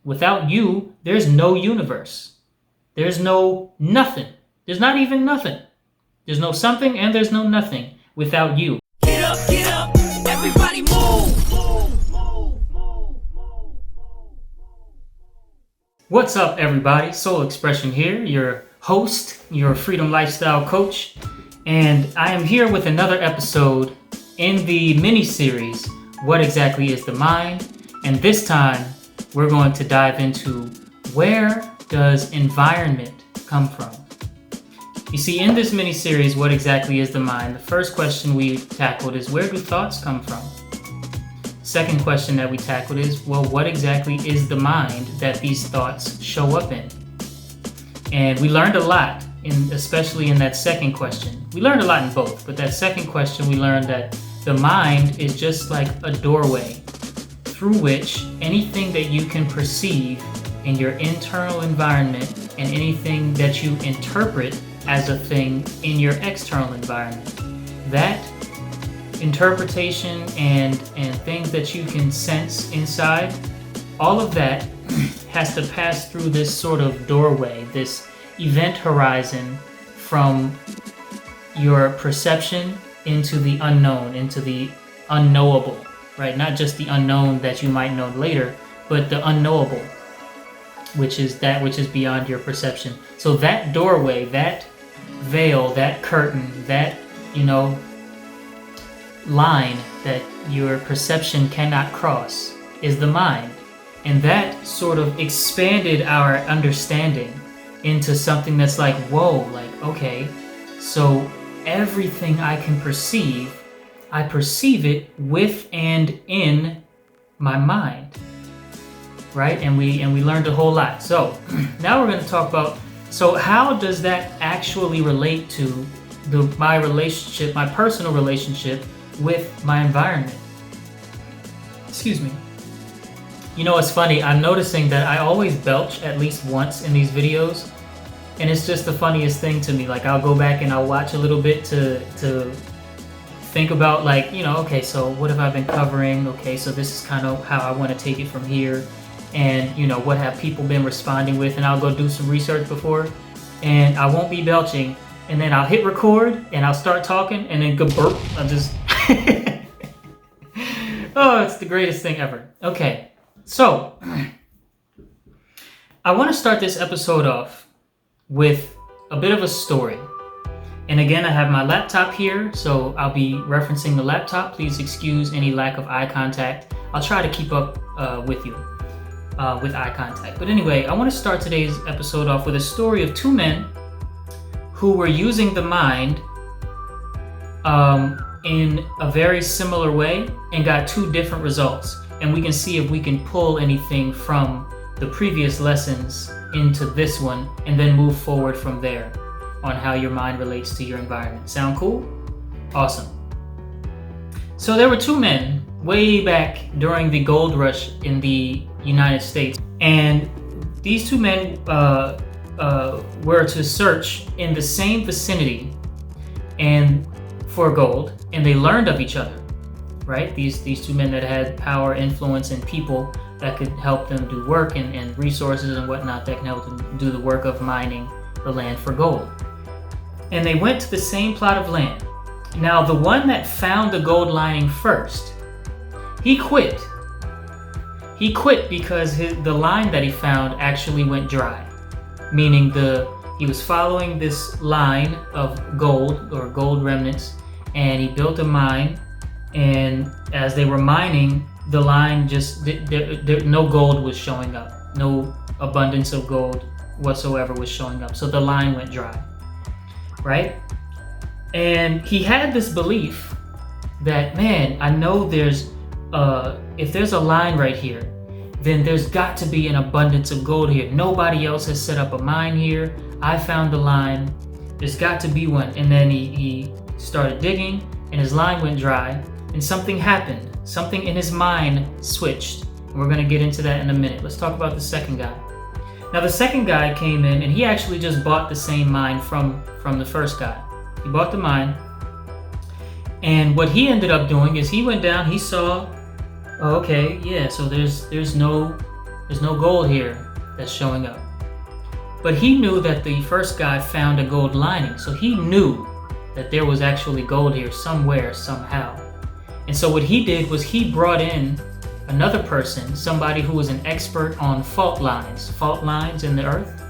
Without you, there's no universe. There's no nothing. There's not even nothing. There's no something and there's no nothing without you. Get up, everybody move. What's up, everybody? Soul Expression here, your host, your freedom lifestyle coach, and I am here with another episode in the mini-series, What Exactly is the Mind? And this time, we're going to dive into where does environment come from? You see, in this mini-series, What Exactly is the Mind? The first question we tackled is, where do thoughts come from? Second question that we tackled is, well, what exactly is the mind that these thoughts show up in? And we learned a lot, especially in that second question. We learned a lot in both, but that second question, we learned that the mind is just like a doorway through which anything that you can perceive in your internal environment and anything that you interpret as a thing in your external environment, that interpretation and things that you can sense inside, all of that has to pass through this sort of doorway, this event horizon from your perception into the unknown, into the unknowable, right? Not just the unknown that you might know later, but the unknowable, which is that which is beyond your perception. So that doorway, that veil, that curtain, that, line that your perception cannot cross is the mind. And that sort of expanded our understanding into something that's like, whoa, like, okay, so everything I can perceive, I perceive it with and in my mind, right? And we learned a whole lot. So now we're going to talk about, so how does that actually relate to my relationship, my personal relationship with my environment? Excuse me. It's funny, I'm noticing that I always belch at least once in these videos, and it's just the funniest thing to me. Like, I'll go back and I'll watch a little bit to think about, like, okay, so what have I been covering? Okay, so this is kind of how I want to take it from here, and what have people been responding with, and I'll go do some research before, and I won't be belching, and then I'll hit record and I'll start talking and then go burp. I'll just oh, it's the greatest thing ever. Okay, so I want to start this episode off with a bit of a story. And again, I have my laptop here, so I'll be referencing the laptop. Please excuse any lack of eye contact. I'll try to keep up with you with eye contact. But anyway, I want to start today's episode off with a story of two men who were using the mind in a very similar way and got two different results. And we can see if we can pull anything from the previous lessons into this one and then move forward from there on how your mind relates to your environment. Sound cool? Awesome. So there were two men way back during the gold rush in the United States. And these two men were to search in the same vicinity and for gold, and they learned of each other, right? These two men that had power, influence, and people that could help them do work and resources and whatnot that can help them do the work of mining the land for gold. And they went to the same plot of land. Now, the one that found the gold lining first, he quit. He quit because the line that he found actually went dry, meaning he was following this line of gold or gold remnants, and he built a mine, and as they were mining, the line just, no gold was showing up. No abundance of gold whatsoever was showing up. So the line went dry, right? And he had this belief that, man, I know if there's a line right here, then there's got to be an abundance of gold here. Nobody else has set up a mine here. I found the line. There's got to be one. And then he started digging, and his line went dry, and something happened. Something in his mind switched. And we're going to get into that in a minute. Let's talk about the second guy. Now, the second guy came in, and he actually just bought the same mine from the first guy. He bought the mine, and what he ended up doing is he went down, he saw, oh, okay, yeah, so there's no There's no gold here that's showing up. But he knew that the first guy found a gold lining, so he knew that there was actually gold here somewhere, somehow. And so what he did was he brought in another person, somebody who was an expert on fault lines in the earth.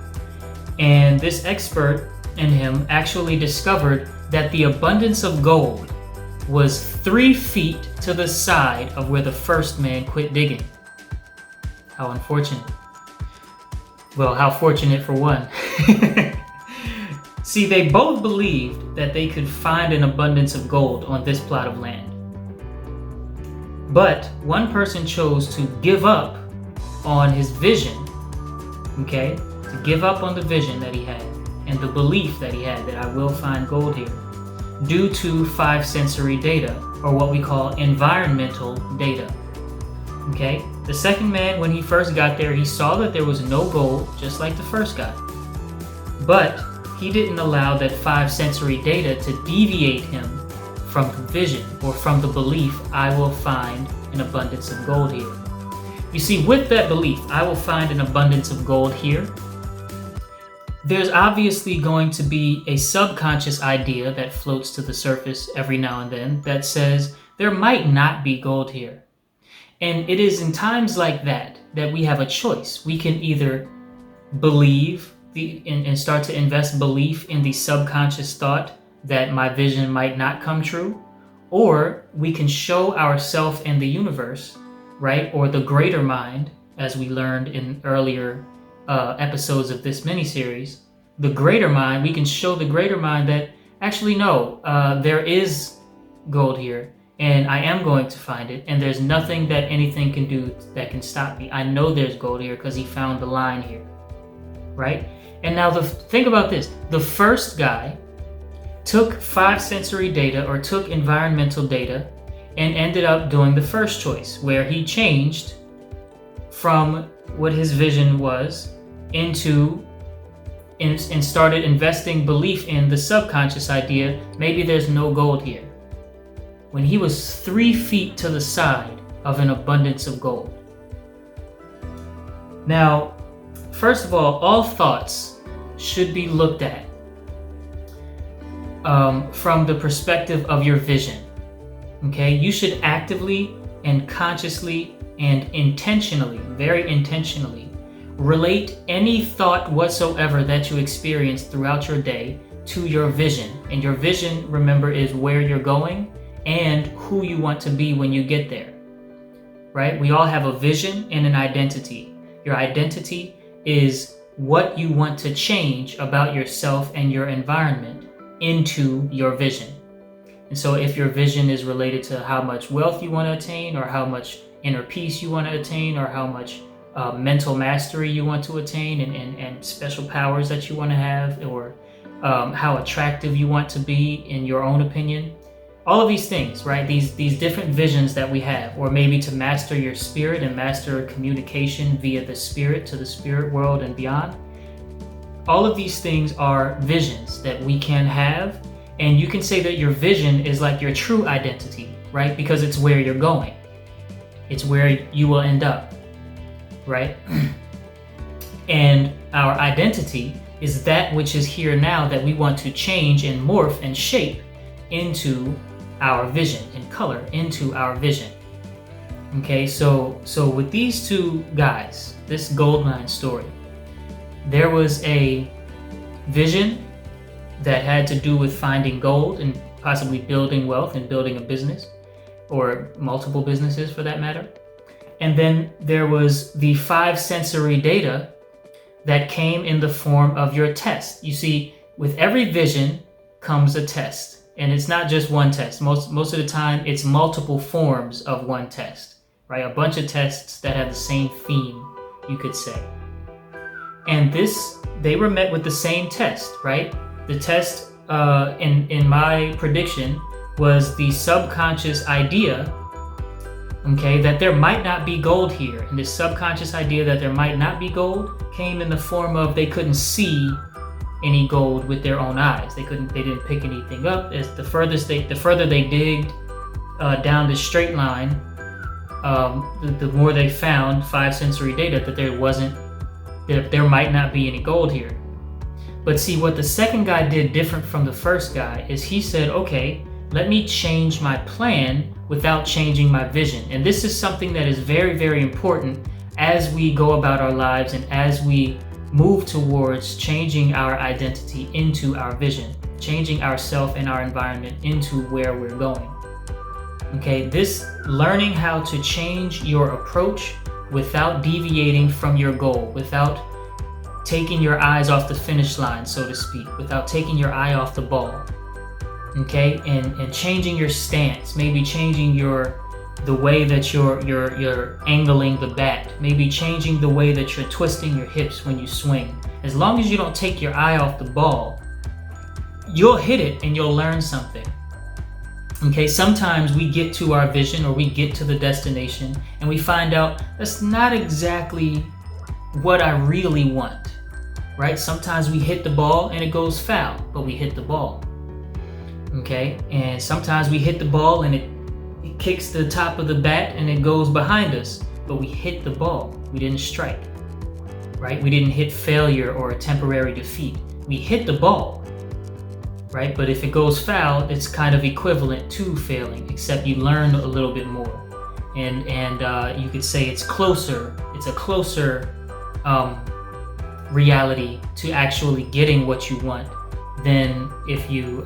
And this expert in him actually discovered that the abundance of gold was 3 feet to the side of where the first man quit digging. How unfortunate. Well, how fortunate for one. See, they both believed that they could find an abundance of gold on this plot of land. But one person chose to give up on his vision, okay? To give up on the vision that he had and the belief that he had that I will find gold here, due to 5 sensory data, or what we call environmental data. Okay? The second man, when he first got there, he saw that there was no gold, just like the first guy. But he didn't allow that 5 sensory data to deviate him from the vision or from the belief, I will find an abundance of gold here. You see, with that belief, I will find an abundance of gold here, there's obviously going to be a subconscious idea that floats to the surface every now and then that says there might not be gold here. And it is in times like that that we have a choice. We can either believe and start to invest belief in the subconscious thought that my vision might not come true, or we can show ourself and the universe, right, or the greater mind, as we learned in earlier episodes of this miniseries, the greater mind, we can show the greater mind that actually no, there is gold here and I am going to find it, and there's nothing that anything can do that can stop me. I know there's gold here because he found the line here, right? And now think about this. The first guy took 5 sensory data or took environmental data and ended up doing the first choice, where he changed from what his vision was into and started investing belief in the subconscious idea, maybe there's no gold here, when he was 3 feet to the side of an abundance of gold. Now, first of all thoughts should be looked at from the perspective of your vision. Okay, you should actively and consciously and intentionally, very intentionally, relate any thought whatsoever that you experience throughout your day to your vision. And your vision, remember, is where you're going and who you want to be when you get there, right? We all have a vision and an identity. Your identity is what you want to change about yourself and your environment into your vision. And so if your vision is related to how much wealth you want to attain, or how much inner peace you want to attain, or how much mental mastery you want to attain, and special powers that you want to have, or how attractive you want to be in your own opinion, all of these things, right? These different visions that we have, or maybe to master your spirit and master communication via the spirit to the spirit world and beyond. All of these things are visions that we can have, and you can say that your vision is like your true identity, right? Because it's where you're going. It's where you will end up, right? And our identity is that which is here now that we want to change and morph and shape into our vision and color into our vision. Okay, so with these two guys, this gold mine story, there was a vision that had to do with finding gold and possibly building wealth and building a business, or multiple businesses for that matter. And then there was the 5 sensory data that came in the form of your test. You see, with every vision comes a test, and it's not just one test. Most of the time, it's multiple forms of one test, right? A bunch of tests that have the same theme, you could say. And they were met with the same test, right? The test, in my prediction, was the subconscious idea, okay, that there might not be gold here. And this subconscious idea that there might not be gold came in the form of they couldn't see any gold with their own eyes. They didn't pick anything up. As the further they digged down this straight line, the more they found five sensory data that there might not be any gold here. But see, what the second guy did different from the first guy is he said, okay, let me change my plan without changing my vision. And this is something that is very, very important as we go about our lives and as we move towards changing our identity into our vision, changing ourself and our environment into where we're going. Okay, this learning how to change your approach without deviating from your goal, without taking your eyes off the finish line, so to speak, without taking your eye off the ball. Okay, and changing your stance, maybe changing the way that you're angling the bat, maybe changing the way that you're twisting your hips when you swing. As long as you don't take your eye off the ball, you'll hit it and you'll learn something. Okay, sometimes we get to our vision or we get to the destination and we find out that's not exactly what I really want, right? Sometimes we hit the ball and it goes foul, but we hit the ball. Okay, and sometimes we hit the ball and it kicks the top of the bat and it goes behind us, but we hit the ball. We didn't strike, right? We didn't hit failure or a temporary defeat. We hit the ball, right? But if it goes foul, it's kind of equivalent to failing, except you learn a little bit more. And you could say it's a closer reality to actually getting what you want than if you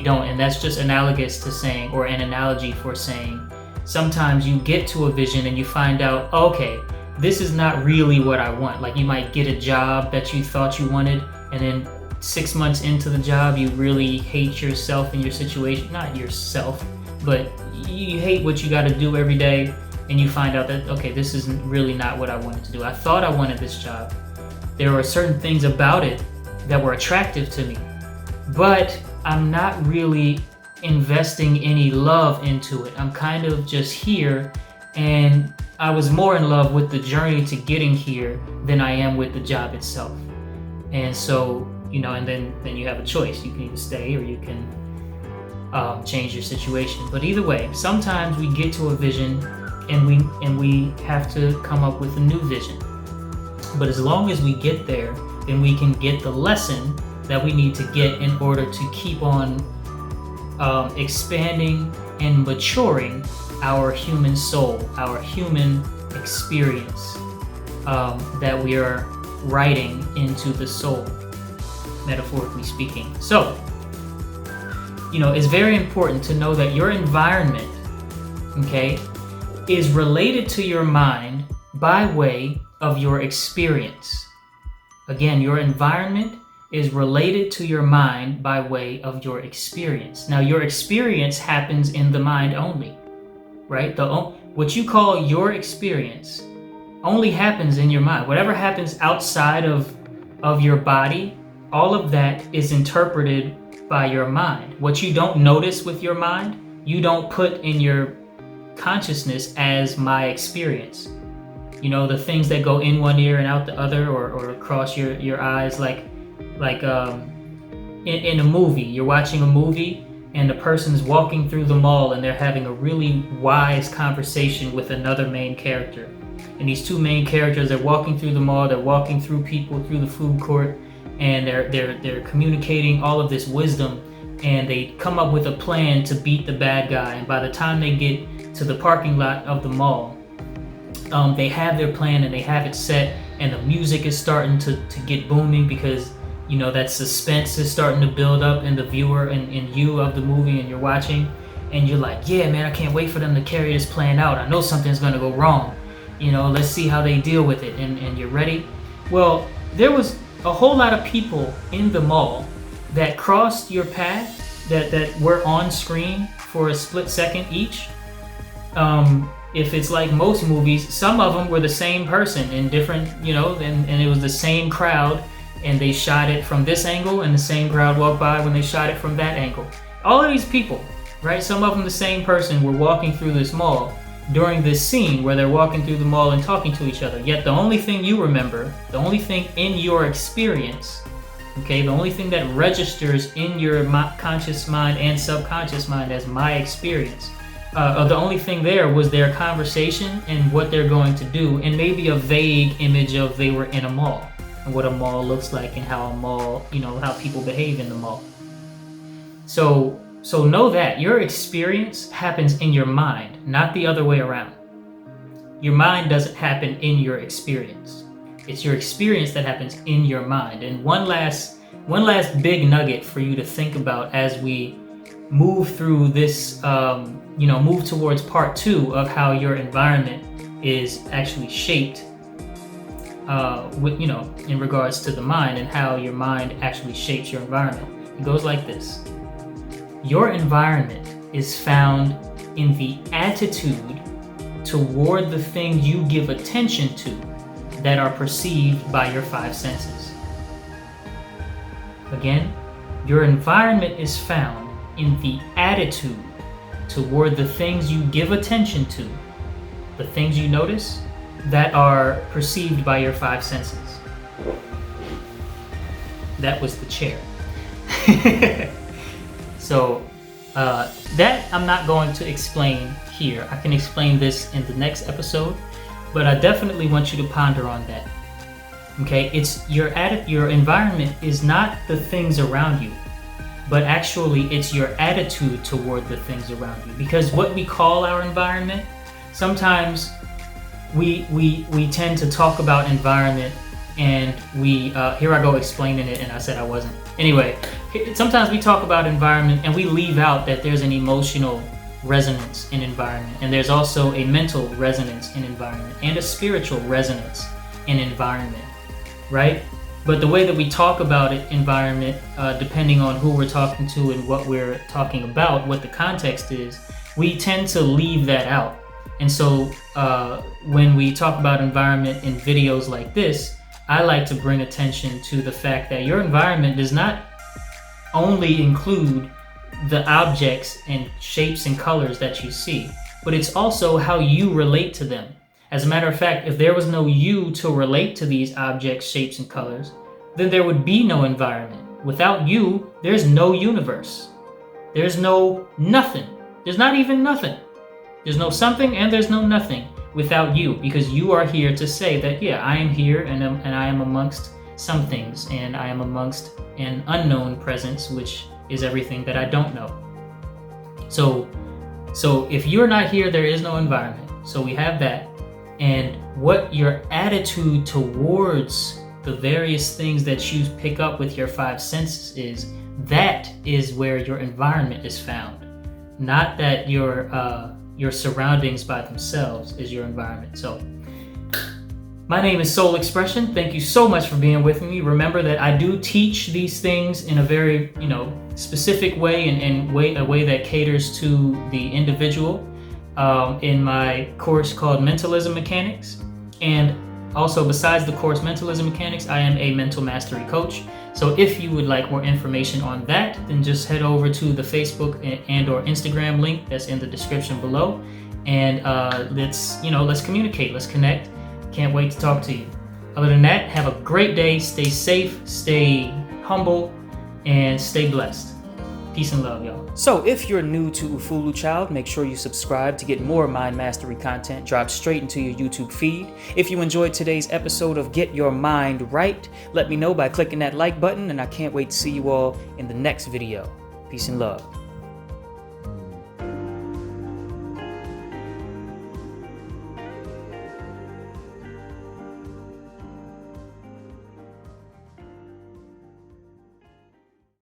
don't. And that's just analogous to saying, or an analogy for saying, sometimes you get to a vision and you find out, okay, this is not really what I want. Like you might get a job that you thought you wanted, and then 6 months into the job, you really hate yourself and your situation. Not yourself, but you hate what you got to do every day, and you find out that, okay, this isn't really not what I wanted to do. I thought I wanted this job. There were certain things about it that were attractive to me, but I'm not really investing any love into it. I'm kind of just here, and I was more in love with the journey to getting here than I am with the job itself. And so, and then you have a choice. You can either stay or you can change your situation. But either way, sometimes we get to a vision and we have to come up with a new vision. But as long as we get there, then we can get the lesson that we need to get in order to keep on expanding and maturing our human soul, our human experience that we are writing into the soul, metaphorically speaking. So, it's very important to know that your environment, okay, is related to your mind by way of your experience. Again, your environment is related to your mind by way of your experience. Now, your experience happens in the mind only, right? What you call your experience only happens in your mind. Whatever happens outside of your body, all of that is interpreted by your mind. What you don't notice with your mind, you don't put in your consciousness as my experience. The things that go in one ear and out the other, or across your eyes, like in a movie, you're watching a movie and the person's walking through the mall and they're having a really wise conversation with another main character. And these two main characters are walking through the mall, they're walking through people, through the food court, and they're communicating all of this wisdom, and they come up with a plan to beat the bad guy. And by the time they get to the parking lot of the mall, they have their plan and they have it set, and the music is starting to get booming because that suspense is starting to build up in the viewer and you of the movie, and you're watching and you're like, yeah man, I can't wait for them to carry this plan out. I know something's gonna go wrong, let's see how they deal with it, and you're ready. Well, there was a whole lot of people in the mall that crossed your path that were on screen for a split second each. If it's like most movies, some of them were the same person in different, and it was the same crowd, and they shot it from this angle, and the same crowd walked by when they shot it from that angle. All of these people, right? Some of them the same person were walking through this mall during this scene where they're walking through the mall and talking to each other. Yet the only thing you remember, the only thing in your experience, okay, the only thing that registers in your conscious mind and subconscious mind as my experience the only thing there was their conversation and what they're going to do, and maybe a vague image of they were in a mall and what a mall looks like and how a mall, how people behave in the mall. So know that your experience happens in your mind, not the other way around. Your mind doesn't happen in your experience. It's your experience that happens in your mind. And one last big nugget for you to think about as we move through this, move towards part 2 of how your environment is actually shaped, in regards to the mind and how your mind actually shapes your environment. It goes like this. Your environment is found in the attitude toward the thing you give attention to that are perceived by your 5 senses. Again, your environment is found in the attitude toward the things you give attention to, the things you notice that are perceived by your 5 senses. That was the chair. So that I'm not going to explain here. I can explain this in the next episode, but I definitely want you to ponder on that. Okay, it's your environment is not the things around you, but actually it's your attitude toward the things around you. Because what we call our environment, sometimes we tend to talk about environment and we here I go explaining it and I said I wasn't. Anyway, sometimes we talk about environment and we leave out that there's an emotional resonance in environment, and there's also a mental resonance in environment and a spiritual resonance in environment, right? But the way that we talk about it, environment, depending on who we're talking to and what we're talking about, what the context is, we tend to leave that out. And so when we talk about environment in videos like this, I like to bring attention to the fact that your environment does not only include the objects and shapes and colors that you see, but it's also how you relate to them. As a matter of fact, if there was no you to relate to these objects, shapes, and colors, then there would be no environment. Without you, there's no universe. There's no nothing. There's not even nothing. There's no something and there's no nothing without you, because you are here to say that, yeah, I am here and I am amongst some things, and I am amongst an unknown presence, which is everything that I don't know. So if you're not here, there is no environment. So we have that. And what your attitude towards the various things that you pick up with your 5 senses is, that is where your environment is found. Not that your surroundings by themselves is your environment. So my name is Soul Expression. Thank you so much for being with me. Remember that I do teach these things in a very, specific way and a way that caters to the individual in my course called Mentalism Mechanics. And also, besides the course Mentalism Mechanics, I am a mental mastery coach. So if you would like more information on that, then just head over to the Facebook and or Instagram link that's in the description below. And let's communicate, let's connect. Can't wait to talk to you. Other than that, have a great day. Stay safe, stay humble, and stay blessed. Peace and love, y'all. So if you're new to Ufulu Child, make sure you subscribe to get more mind mastery content dropped straight into your YouTube feed. If you enjoyed today's episode of Get Your Mind Right, let me know by clicking that like button, and I can't wait to see you all in the next video. Peace and love.